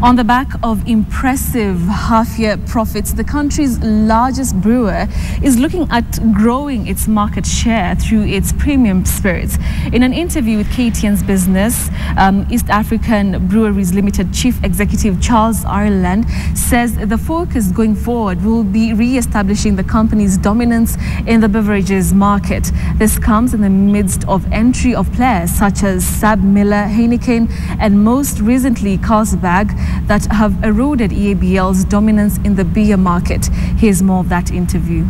On the back of impressive half-year profits, the country's largest brewer is looking at growing its market share through its premium spirits. In an interview with KTN's Business, East African Breweries Limited Chief Executive Charles Ireland says the focus going forward will be re-establishing the company's dominance in the beverages market. This comes in the midst of entry of players such as Sab Miller, Heineken, and most recently Carlsberg, that have eroded EABL's dominance in the beer market. Here's more of that interview.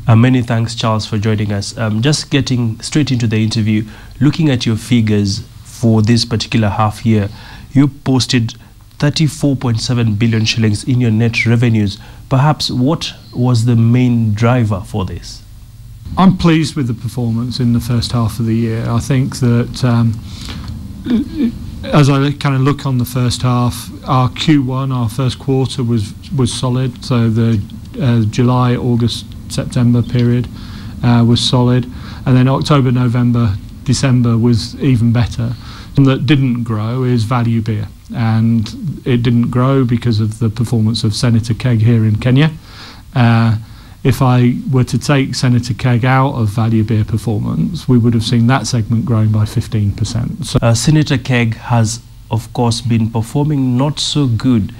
Many thanks, Charles, for joining us. Just getting straight into the interview, looking at your figures for this particular half year, you posted 34.7 billion shillings in your net revenues. Perhaps what was the main driver for this? I'm pleased with the performance in the first half of the year. I think that as I kind of look on the first half, our Q1, our first quarter was solid. So the July, August, September period was solid. And then October, November, December was even better. And that didn't grow is value beer. And it didn't grow because of the performance of Senator Keg here in Kenya. If I were to take Senator Keg out of value beer performance, we would have seen that segment growing by 15%. So, Senator Keg has, of course, been performing not so good.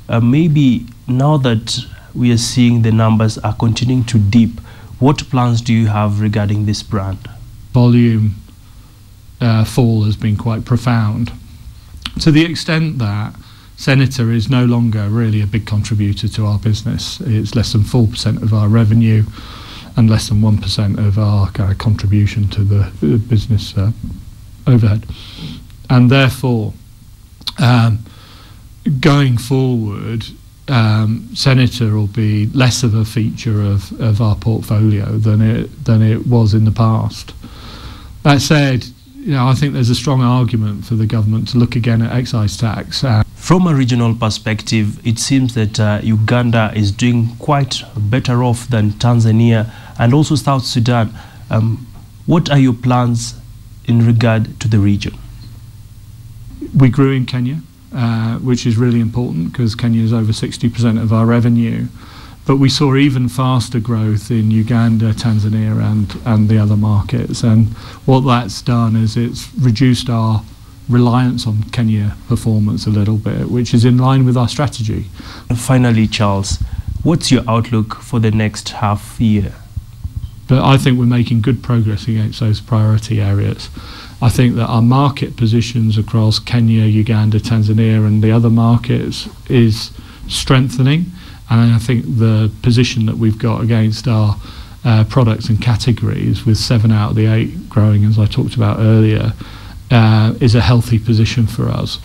Maybe now that we are seeing the numbers are continuing to dip, what plans do you have regarding this brand? Volume fall has been quite profound, to the extent that Senator is no longer really a big contributor to our business. It's less than 4% of our revenue and less than 1% of our kind of contribution to the business overhead. And therefore, going forward, Senator will be less of a feature of our portfolio than it was in the past. That said, I think there's a strong argument for the government to look again at excise tax. From a regional perspective, it seems that Uganda is doing quite better off than Tanzania and also South Sudan. What are your plans in regard to the region? We grew in Kenya, which is really important because Kenya is over 60% of our revenue. But we saw even faster growth in Uganda, Tanzania and the other markets. And what that's done is it's reduced our reliance on Kenya performance a little bit, which is in line with our strategy. Finally, Charles, what's your outlook for the next half year? But I think we're making good progress against those priority areas. I think that our market positions across Kenya, Uganda, Tanzania and the other markets is strengthening. And I think the position that we've got against our products and categories, with 7 out of the 8 growing, as I talked about earlier, is a healthy position for us.